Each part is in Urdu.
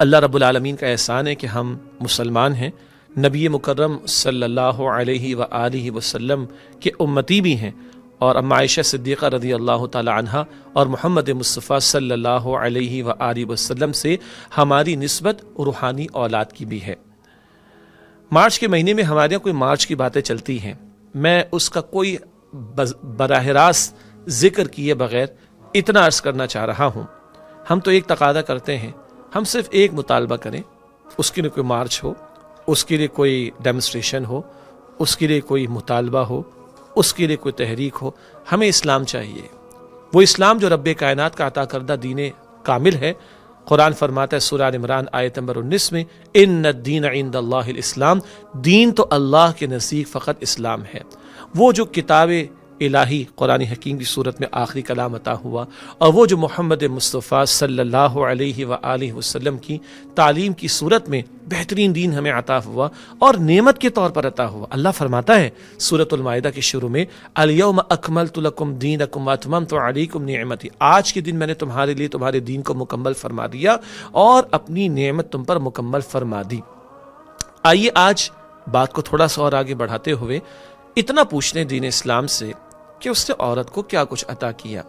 اللہ رب العالمین کا احسان ہے کہ ہم مسلمان ہیں، نبی مکرم صلی اللہ علیہ وآلہ وسلم کے امتی بھی ہیں، اور اما عائشہ صدیقہ رضی اللہ تعالی عنہا اور محمد مصطفیٰ صلی اللہ علیہ وآلہ وسلم سے ہماری نسبت روحانی اولاد کی بھی ہے۔ مارچ کے مہینے میں ہمارے یہاں کوئی مارچ کی باتیں چلتی ہیں، میں اس کا کوئی براہ راست ذکر کیے بغیر اتنا عرض کرنا چاہ رہا ہوں، ہم تو ایک تقاضا کرتے ہیں، ہم صرف ایک مطالبہ کریں، اس کے لیے کوئی مارچ ہو، اس کے لیے کوئی ڈیمونسٹریشن ہو، اس کے لیے کوئی مطالبہ ہو، اس کے لیے کوئی تحریک ہو، ہمیں اسلام چاہیے، وہ اسلام جو رب کائنات کا عطا کردہ دین کامل ہے۔ قرآن فرماتا ہے سورہ عمران آیت نمبر 19 میں، ان الدین عند اللہ الاسلام، دین تو اللہ کے نزدیک فقط اسلام ہے۔ وہ جو کتاب الہی قرآن حکیم کی صورت میں آخری کلام عطا ہوا، اور وہ جو محمد مصطفیٰ صلی اللہ علیہ وآلہ وسلم کی تعلیم کی صورت میں بہترین دین ہمیں عطا ہوا اور نعمت کے طور پر عطا ہوا۔ اللہ فرماتا ہے سورۃ المائدہ کے شروع میں، الیوم اکملت لکم دینکم واتممت علیکم نعمتی، آج کے دن میں نے تمہارے لیے تمہارے دین کو مکمل فرما دیا اور اپنی نعمت تم پر مکمل فرما دی۔ آئیے آج بات کو تھوڑا سا اور آگے بڑھاتے ہوئے اتنا پوچھنے دین اسلام سے کہ اس نے عورت کو کیا کچھ عطا کیا۔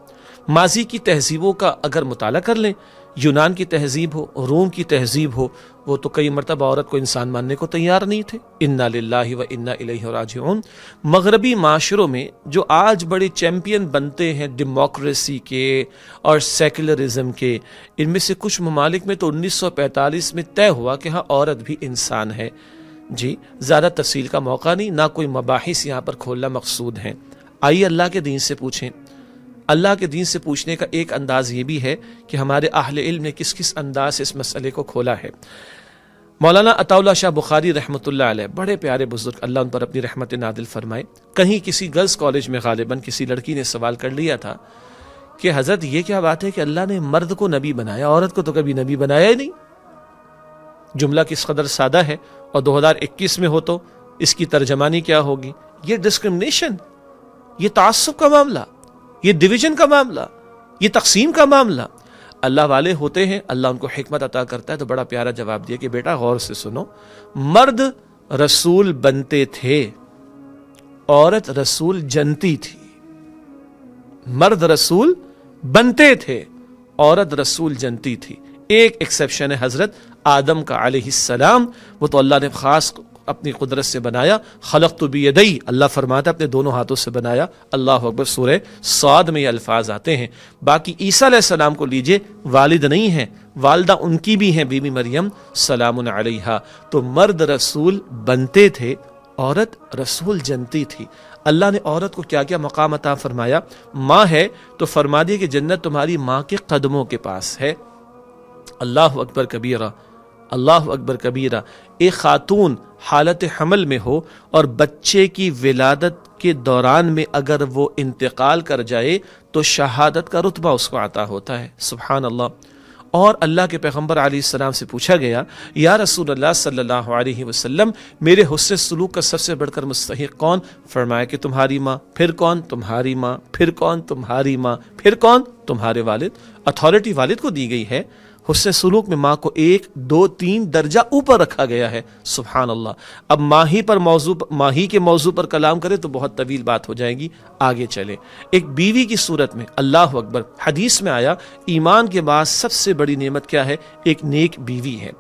ماضی کی تہذیبوں کا اگر مطالعہ کر لیں، یونان کی تہذیب ہو، روم کی تہذیب ہو، وہ تو کئی مرتبہ عورت کو انسان ماننے کو تیار نہیں تھے۔ انا للہ و انا الیہ راجعون۔ مغربی معاشروں میں جو آج بڑے چیمپئن بنتے ہیں ڈیموکریسی کے اور سیکولرزم کے، ان میں سے کچھ ممالک میں تو 1945 میں طے ہوا کہ ہاں عورت بھی انسان ہے۔ جی زیادہ تفصیل کا موقع نہیں، نہ کوئی مباحث یہاں پر کھولنا مقصود ہے۔ آئیے اللہ کے دین سے پوچھیں۔ اللہ کے دین سے پوچھنے کا ایک انداز یہ بھی ہے کہ ہمارے اہل علم نے کس کس انداز سے اس مسئلے کو کھولا ہے۔ مولانا عطا اللہ شاہ بخاری رحمۃ اللہ علیہ، بڑے پیارے بزرگ، اللہ ان پر اپنی رحمت نازل فرمائے، کہیں کسی گرلز کالج میں غالباً کسی لڑکی نے سوال کر لیا تھا کہ حضرت یہ کیا بات ہے کہ اللہ نے مرد کو نبی بنایا، عورت کو تو کبھی نبی بنایا ہی نہیں۔ جملہ کس قدر سادہ ہے، اور 2021 میں ہو تو اس کی ترجمانی کیا ہوگی؟ یہ ڈسکرمنیشن، یہ تعصب کا معاملہ، یہ ڈویژن کا معاملہ، یہ تقسیم کا معاملہ۔ اللہ والے ہوتے ہیں، اللہ ان کو حکمت عطا کرتا ہے، تو بڑا پیارا جواب دیا کہ بیٹا غور سے سنو، مرد رسول بنتے تھے، عورت رسول جنتی تھی۔ مرد رسول بنتے تھے، عورت رسول جنتی تھی۔ ایک ایکسیپشن ہے حضرت آدم کا علیہ السلام، وہ تو اللہ نے خاص اپنی قدرت سے بنایا، خلقت بیدی، اللہ فرماتا ہے اپنے دونوں ہاتھوں سے بنایا۔ اللہ اکبر، سورہ صاد میں یہ الفاظ آتے ہیں۔ باقی عیسیٰ علیہ السلام کو لیجئے، والد نہیں ہیں، والدہ ان کی بھی ہیں، بی بی مریم سلام علیہا۔ تو مرد رسول بنتے تھے، عورت رسول جنتی تھی۔ اللہ نے عورت کو کیا کیا مقام عطا فرمایا؟ ماں ہے تو فرما دیا کہ جنت تمہاری ماں کے قدموں کے پاس ہے۔ اللہ اکبر کبیرہ، اللہ اکبر کبیرہ۔ ایک خاتون حالت حمل میں ہو اور بچے کی ولادت کے دوران میں اگر وہ انتقال کر جائے تو شہادت کا رتبہ اس کو عطا ہوتا ہے۔ سبحان اللہ۔ اور اللہ کے پیغمبر علیہ السلام سے پوچھا گیا، یا رسول اللہ صلی اللہ علیہ وسلم، میرے حسن سلوک کا سب سے بڑھ کر مستحق کون؟ فرمایا کہ تمہاری ماں۔ پھر کون؟ تمہاری ماں۔ پھر کون؟ تمہاری ماں۔ پھر کون؟ تمہارے والد۔ اتھارٹی والد کو دی گئی ہے، حسن سلوک میں ماں کو 1 2 3 درجہ اوپر رکھا گیا ہے۔ سبحان اللہ۔ اب ماہی کے موضوع پر کلام کرے تو بہت طویل بات ہو جائے گی، آگے چلے۔ ایک بیوی کی صورت میں، اللہ اکبر، حدیث میں آیا ایمان کے بعد سب سے بڑی نعمت کیا ہے؟ ایک نیک بیوی ہے۔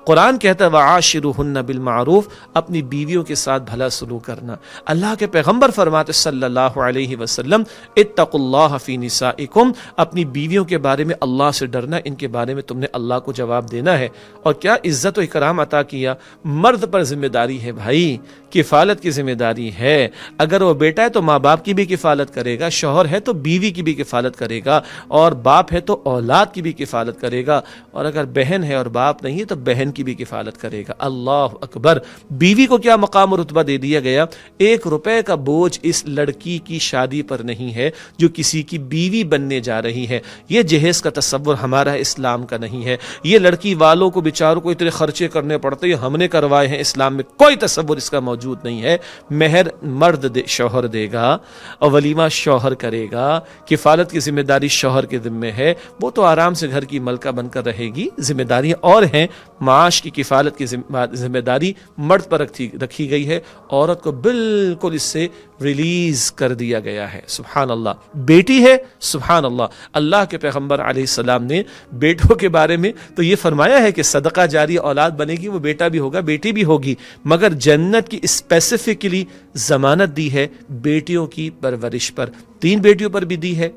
قرآن کہتا ہے وَعَاشِرُهُنَّ بِالْمَعْرُوفِ، اپنی بیویوں کے ساتھ بھلا سلوک کرنا۔ اللہ کے پیغمبر فرماتے صلی اللہ علیہ وسلم اتقوا اللہ فی نسائکم، اپنی بیویوں کے بارے میں اللہ سے ڈرنا، ان کے بارے میں تم نے اللہ کو جواب دینا ہے۔ اور کیا عزت و اکرام عطا کیا۔ مرد پر ذمہ داری ہے بھائی، کفالت کی ذمہ داری ہے۔ اگر وہ بیٹا ہے تو ماں باپ کی بھی کفالت کرے گا، شوہر ہے تو بیوی کی بھی کفالت کرے گا، اور باپ ہے تو اولاد کی بھی کفالت کرے گا، اور اگر بہن ہے اور باپ نہیں ہے تو بہن بہن کی بھی کفالت کرے گا۔ اللہ اکبر، بیوی کو کیا مقام و رتبہ دے دیا گیا۔ 1 روپے کا بوجھ اس لڑکی کی شادی پر نہیں ہے جو کسی کی بیوی بننے جا رہی ہے۔ یہ جہیز کا تصور ہمارا اسلام کا نہیں ہے۔ یہ لڑکی والوں کو بیچاروں کو اتنے خرچے کرنے پڑتے ہیں، ہم نے کروائے ہیں، اسلام میں کوئی تصور اس کا موجود نہیں ہے۔ مہر مرد شوہر دے گا اور ولیمہ شوہر کرے گا، کفالت کی ذمہ داری شوہر کے ذمہ ہے، وہ تو آرام سے گھر کی ملکہ بن کر رہے گی۔ ذمہ داریاں اور ہیں، معاش کی کفالت کی ذمہ داری مرد پر رکھی گئی ہے، عورت کو بالکل اس سے ریلیز کر دیا گیا ہے۔ سبحان اللہ۔ بیٹی ہے، سبحان اللہ، اللہ کے پیغمبر علیہ السلام نے بیٹوں کے بارے میں تو یہ فرمایا ہے کہ صدقہ جاری اولاد بنے گی، وہ بیٹا بھی ہوگا بیٹی بھی ہوگی، مگر جنت کی اسپیسیفکلی ضمانت دی ہے بیٹیوں کی پرورش پر۔ 3 بیٹیوں پر بھی دی ہے،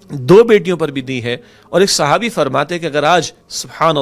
2 بیٹیوں پر بھی دی ہے۔ اور ایک صحابی فرماتے کہ اگر آج سبحان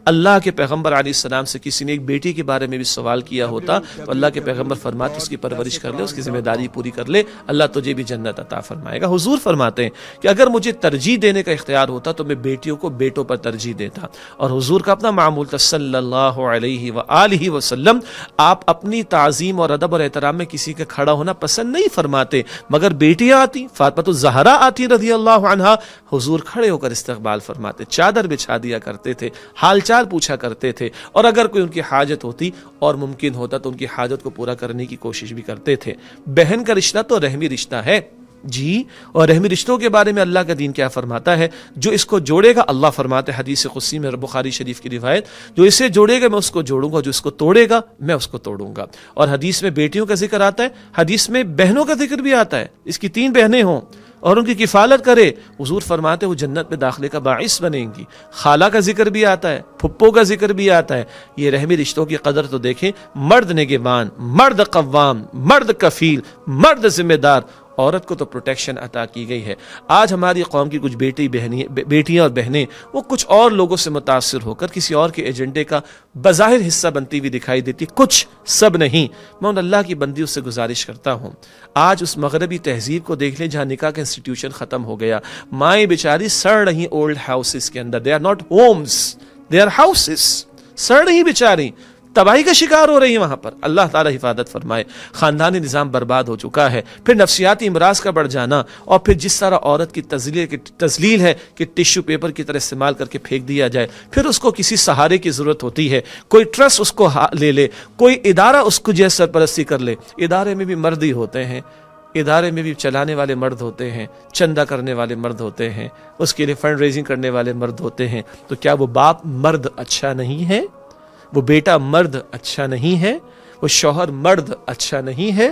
اللہ کے پیغمبر علیہ السلام سے کسی نے ایک بیٹی کے بارے میں بھی سوال کیا ہوتا تو اللہ کے پیغمبر فرماتے اس کی پرورش کر لے، اس کی ذمہ داری پوری کر لے، اللہ تجھے بھی جنت عطا فرمائے گا۔ حضور فرماتے ہیں کہ اگر مجھے ترجیح دینے کا اختیار ہوتا تو میں بیٹیوں کو بیٹوں پر ترجیح دیتا، اور حضور کا اپنا معمول تھا صلی اللہ علیہ وآلہ وسلم، آپ اپنی تعظیم اور ادب اور احترام میں کسی کا کھڑا ہونا پسند نہیں فرماتے، مگر بیٹیاں آتی، فاطمہ الزہرا آتی رضی اللہ عنہا، حضور کھڑے ہو کر استقبال فرماتے، چادر بچھا دیا کرتے تھے، حال چال پوچھا کرتے تھے، اور اگر کوئی ان کی حاجت ہوتی اور ممکن ہوتا تو ان کی حاجت کو پورا کرنے کی کوشش بھی کرتے تھے۔ بہن کا رشتہ تو رحمی رشتہ ہے جی، اور رحمی رشتوں کے بارے میں اللہ کا دین کیا فرماتا ہے؟ جو اس کو جوڑے گا، اللہ فرماتے حدیث قدسی میں، بخاری شریف کی روایت، جو اسے جوڑے گا میں اس کو جوڑوں گا، جو اس کو توڑے گا میں اس کو توڑوں گا۔ اور حدیث میں بیٹیوں کا ذکر آتا ہے، حدیث میں بہنوں کا ذکر بھی آتا ہے، اس کی 3 بہنیں ہوں اور ان کی کفالت کرے، حضور فرماتے وہ جنت میں داخلے کا باعث بنیں گی۔ خالہ کا ذکر بھی آتا ہے، پھپھو کا ذکر بھی آتا ہے۔ یہ رحمی رشتوں کی قدر تو دیکھیں، مرد نگہبان، مرد قوام، مرد کفیل، مرد ذمہ دار، عورت کو تو پروٹیکشن عطا کی گئی ہے۔ آج ہماری قوم کی کچھ بیٹیاں اور بہنیں وہ کچھ اور لوگوں سے متاثر ہو کر کسی اور کے ایجنڈے کا بظاہر حصہ بنتی ہوئی دکھائی دیتی، کچھ سب نہیں۔ میں ان اللہ کی بندیوں سے گزارش کرتا ہوں، آج اس مغربی تہذیب کو دیکھ لیں جہاں نکاح کا انسٹیٹیوشن ختم ہو گیا، مائیں بیچاری سڑ رہی اولڈ ہاؤسز کے اندر، they are not homes, they are houses, سڑ رہی بیچاری، تباہی کا شکار ہو رہی ہے وہاں پر۔ اللہ تعالی حفاظت فرمائے۔ خاندانی نظام برباد ہو چکا ہے، پھر نفسیاتی امراض کا بڑھ جانا، اور پھر جس طرح عورت کی تذلیل ہے کہ ٹشو پیپر کی طرح استعمال کر کے پھینک دیا جائے، پھر اس کو کسی سہارے کی ضرورت ہوتی ہے، کوئی ٹرسٹ اس کو لے لے، کوئی ادارہ اس کو جیسے سرپرستی کر لے۔ ادارے میں بھی مرد ہی ہوتے ہیں، ادارے میں بھی چلانے والے مرد ہوتے ہیں، چندہ کرنے والے مرد ہوتے ہیں، اس کے لیے فنڈ ریزنگ کرنے والے مرد ہوتے ہیں۔ تو کیا وہ باپ مرد اچھا نہیں ہے؟ وہ بیٹا مرد اچھا نہیں ہے؟ وہ شوہر مرد اچھا نہیں ہے؟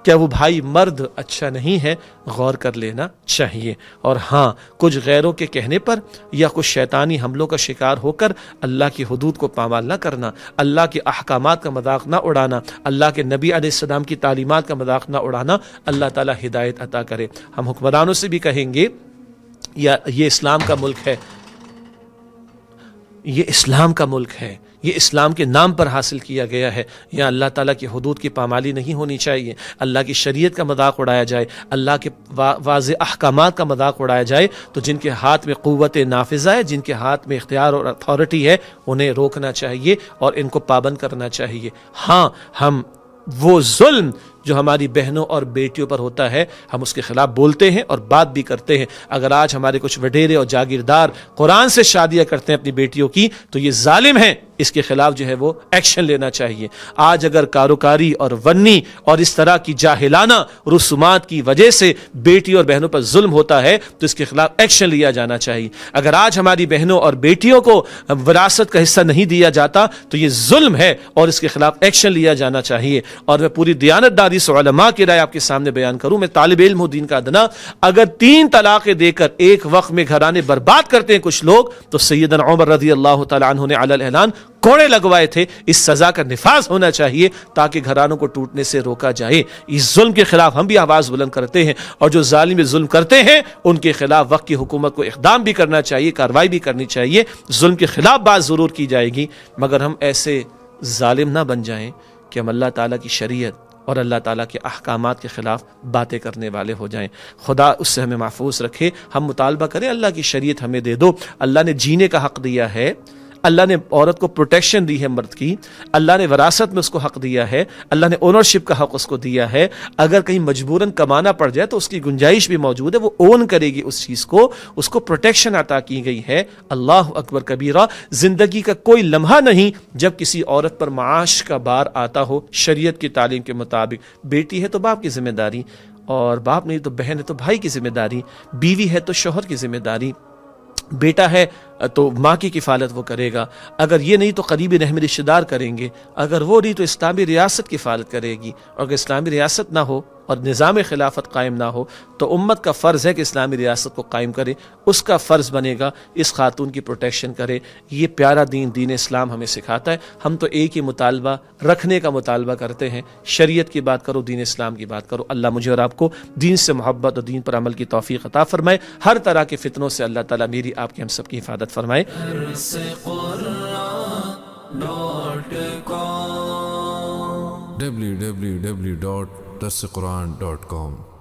کیا وہ بھائی مرد اچھا نہیں ہے؟ غور کر لینا چاہیے۔ اور ہاں، کچھ غیروں کے کہنے پر یا کچھ شیطانی حملوں کا شکار ہو کر اللہ کی حدود کو پامال نہ کرنا، اللہ کے احکامات کا مذاق نہ اڑانا، اللہ کے نبی علیہ السلام کی تعلیمات کا مذاق نہ اڑانا، اللہ تعالی ہدایت عطا کرے۔ ہم حکمرانوں سے بھی کہیں گے، یہ اسلام کا ملک ہے، یہ اسلام کا ملک ہے، یہ اسلام کے نام پر حاصل کیا گیا ہے، یہاں اللہ تعالیٰ کی حدود کی پامالی نہیں ہونی چاہیے، اللہ کی شریعت کا مذاق اڑایا جائے، اللہ کے واضح احکامات کا مذاق اڑایا جائے تو جن کے ہاتھ میں قوت نافذہ ہے، جن کے ہاتھ میں اختیار اور اتھارٹی ہے، انہیں روکنا چاہیے اور ان کو پابند کرنا چاہیے۔ ہاں، ہم وہ ظلم جو ہماری بہنوں اور بیٹیوں پر ہوتا ہے ہم اس کے خلاف بولتے ہیں اور بات بھی کرتے ہیں۔ اگر آج ہمارے کچھ وڈیرے اور جاگیردار قرآن سے شادیاں کرتے ہیں اپنی بیٹیوں کی تو یہ ظالم ہیں، اس کے خلاف جو ہے وہ ایکشن لینا چاہیے۔ آج اگر کاروکاری اور ونی اور اس طرح کی جاہلانہ رسومات کی وجہ سے بیٹی اور بہنوں پر ظلم ہوتا ہے تو اس کے خلاف ایکشن لیا جانا چاہیے۔ اگر آج ہماری بہنوں اور بیٹیوں کو وراثت کا حصہ نہیں دیا جاتا تو یہ ظلم ہے اور اس کے خلاف ایکشن لیا جانا چاہیے۔ اور میں پوری دیانتداری سے علماء کی رائے آپ کے سامنے بیان کروں، میں طالب علم ہوں دین کا ادنا، اگر 3 طلاقیں دے کر ایک وقت میں گھرانے برباد کرتے ہیں کچھ لوگ تو سیدنا عمر رضی اللہ تعالی عنہ نے علی الاعلان کوڑے لگوائے تھے۔ اس سزا کا نفاذ ہونا چاہیے تاکہ گھرانوں کو ٹوٹنے سے روکا جائے۔ اس ظلم کے خلاف ہم بھی آواز بلند کرتے ہیں، اور جو ظالم ظلم کرتے ہیں ان کے خلاف وقت کی حکومت کو اقدام بھی کرنا چاہیے، کارروائی بھی کرنی چاہیے۔ ظلم کے خلاف بات ضرور کی جائے گی، مگر ہم ایسے ظالم نہ بن جائیں کہ ہم اللہ تعالیٰ کی شریعت اور اللہ تعالیٰ کے احکامات کے خلاف باتیں کرنے والے ہو جائیں۔ خدا اس سے ہمیں محفوظ رکھے۔ ہم مطالبہ کریں اللہ کی شریعت ہمیں دے دو۔ اللہ نے جینے کا حق دیا ہے، اللہ نے عورت کو پروٹیکشن دی ہے مرد کی، اللہ نے وراثت میں اس کو حق دیا ہے، اللہ نے اونرشپ کا حق اس کو دیا ہے، اگر کہیں مجبوراً کمانا پڑ جائے تو اس کی گنجائش بھی موجود ہے، وہ اون کرے گی اس چیز کو، اس کو پروٹیکشن عطا کی گئی ہے۔ اللہ اکبر کبیرہ، زندگی کا کوئی لمحہ نہیں جب کسی عورت پر معاش کا بار آتا ہو شریعت کی تعلیم کے مطابق۔ بیٹی ہے تو باپ کی ذمہ داری، اور باپ نہیں تو بہن ہے تو بھائی کی ذمہ داری، بیوی ہے تو شوہر کی ذمہ داری، بیٹا ہے تو ماں کی کفالت وہ کرے گا، اگر یہ نہیں تو قریبی رحمی رشتہ دار کریں گے، اگر وہ نہیں تو اسلامی ریاست کفالت کرے گی، اور اگر اسلامی ریاست نہ ہو اور نظام خلافت قائم نہ ہو تو امت کا فرض ہے کہ اسلامی ریاست کو قائم کرے، اس کا فرض بنے گا اس خاتون کی پروٹیکشن کرے۔ یہ پیارا دین، دین اسلام ہمیں سکھاتا ہے۔ ہم تو ایک ہی مطالبہ رکھنے کا مطالبہ کرتے ہیں، شریعت کی بات کرو، دین اسلام کی بات کرو۔ اللہ مجھے اور آپ کو دین سے محبت اور دین پر عمل کی توفیق عطا فرمائے، ہر طرح کے فتنوں سے اللہ تعالیٰ میری آپ کی ہم سب کی حفاظت فرمائے۔ www.darsequran.com